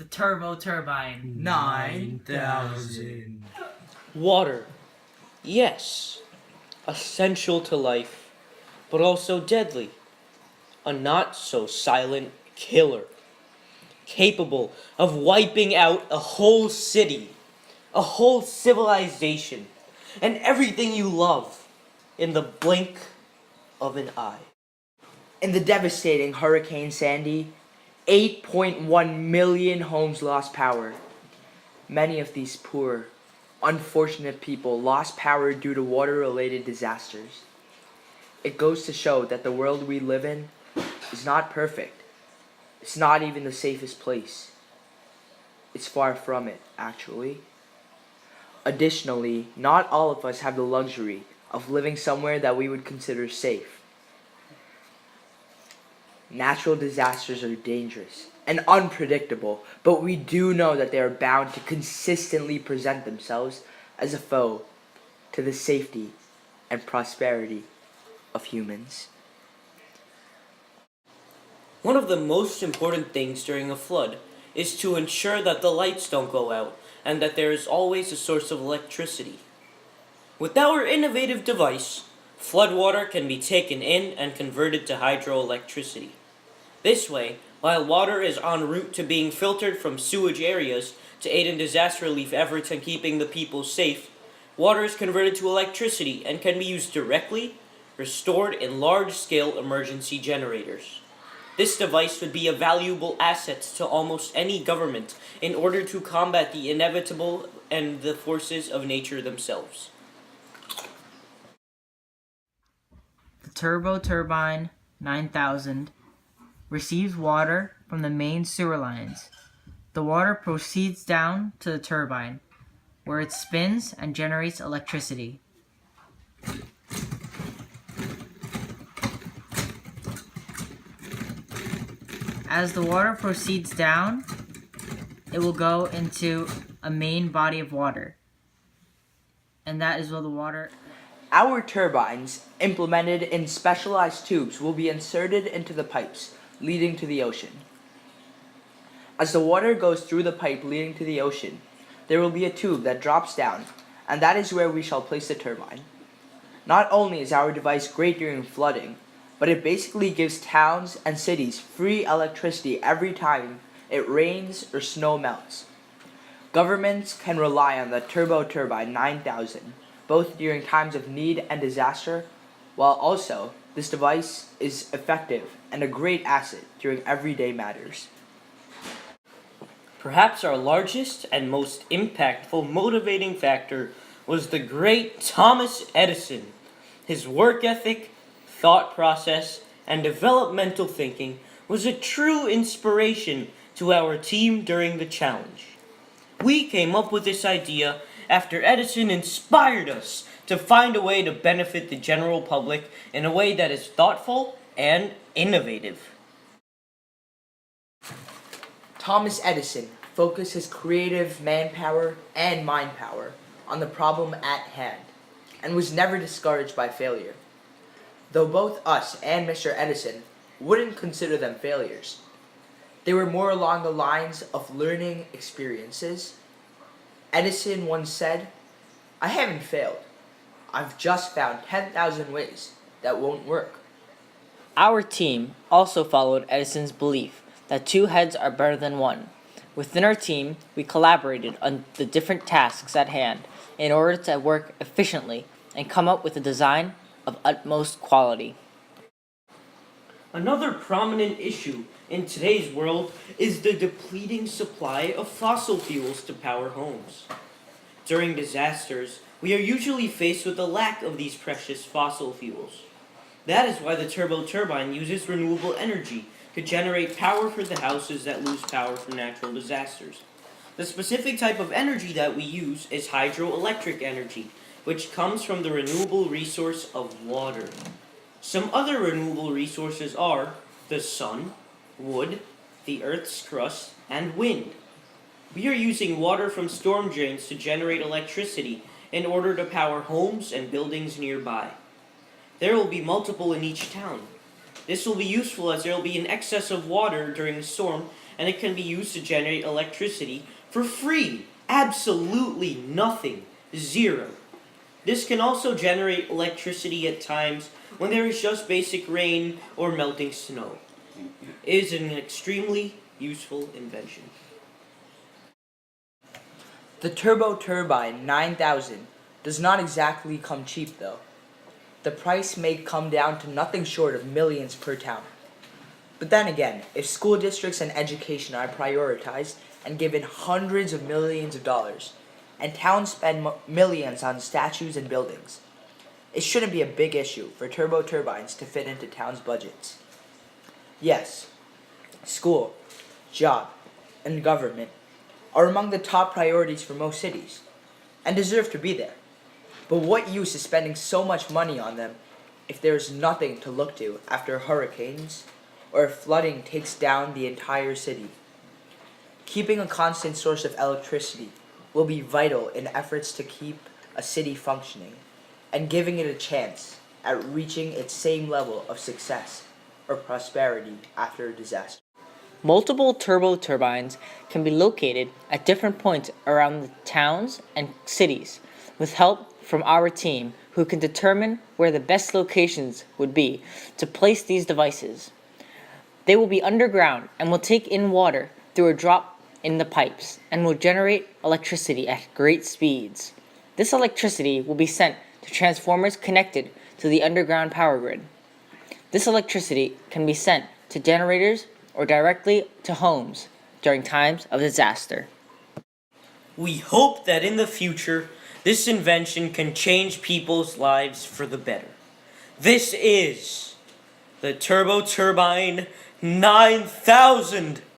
The turbo turbine. 9,000. Water. Yes, essential to life, but also deadly. A not so silent killer, capable of wiping out a whole city, a whole civilization, and everything you love in the blink of an eye. In the devastating Hurricane Sandy, 8.1 million homes lost power. Many of these poor, unfortunate people lost power due to water-related disasters. It goes to show that the world we live in is not perfect. It's not even the safest place. It's far from it, actually. Additionally, not all of us have the luxury of living somewhere that we would consider safe. Natural disasters are dangerous and unpredictable, but we do know that they are bound to consistently present themselves as a foe to the safety and prosperity of humans. One of the most important things during a flood is to ensure that the lights don't go out and that there is always a source of electricity. With our innovative device, flood water can be taken in and converted to hydroelectricity. This way, while water is en route to being filtered from sewage areas to aid in disaster relief efforts and keeping the people safe, water is converted to electricity and can be used directly or stored in large-scale emergency generators. This device would be a valuable asset to almost any government in order to combat the inevitable and the forces of nature themselves. The turbo turbine 9000 receives water from the main sewer lines. The water proceeds down to the turbine, where it spins and generates electricity. As the water proceeds down, it will go into a main body of water. And that is where the water... Our turbines, implemented in specialized tubes, will be inserted into the pipes leading to the ocean. As the water goes through the pipe leading to the ocean, there will be a tube that drops down, and that is where we shall place the turbine. Not only is our device great during flooding, but it basically gives towns and cities free electricity every time it rains or snow melts. Governments can rely on the Turbo Turbine 9000, both during times of need and disaster, while also this device is effective and a great asset during everyday matters. Perhaps our largest and most impactful motivating factor was the great Thomas Edison. His work ethic, thought process, and developmental thinking was a true inspiration to our team during the challenge. We came up with this idea after Edison inspired us to find a way to benefit the general public in a way that is thoughtful and innovative. Thomas Edison focused his creative manpower and mind power on the problem at hand, and was never discouraged by failure. Though both us and Mr. Edison wouldn't consider them failures. They were more along the lines of learning experiences. Edison once said, "I haven't failed. I've just found 10,000 ways that won't work." Our team also followed Edison's belief that two heads are better than one. Within our team, we collaborated on the different tasks at hand in order to work efficiently and come up with a design of utmost quality. Another prominent issue in today's world is the depleting supply of fossil fuels to power homes. During disasters, we are usually faced with a lack of these precious fossil fuels. That is why the turbo turbine uses renewable energy to generate power for the houses that lose power from natural disasters. The specific type of energy that we use is hydroelectric energy, which comes from the renewable resource of water. Some other renewable resources are the sun, wood, the earth's crust, and wind. We are using water from storm drains to generate electricity in order to power homes and buildings nearby. There will be multiple in each town. This will be useful as there will be an excess of water during a storm, and it can be used to generate electricity for free. Absolutely nothing. Zero. This can also generate electricity at times when there is just basic rain or melting snow. It is an extremely useful invention. The turbo turbine 9000 does not exactly come cheap though. The price may come down to nothing short of millions per town. But then again, if school districts and education are prioritized and given hundreds of millions of dollars, and towns spend millions on statues and buildings, it shouldn't be a big issue for turbo turbines to fit into towns' budgets. Yes, school, job, and government are among the top priorities for most cities, and deserve to be there. But what use is spending so much money on them if there is nothing to look to after hurricanes or if flooding takes down the entire city? Keeping a constant source of electricity will be vital in efforts to keep a city functioning and giving it a chance at reaching its same level of success or prosperity after a disaster. Multiple turbo turbines can be located at different points around the towns and cities with help from our team who can determine where the best locations would be to place these devices. They will be underground and will take in water through a drop in the pipes and will generate electricity at great speeds. This electricity will be sent to transformers connected to the underground power grid. This electricity can be sent to generators or directly to homes during times of disaster. We hope that in the future, this invention can change people's lives for the better. This is the Turbo Turbine 9000.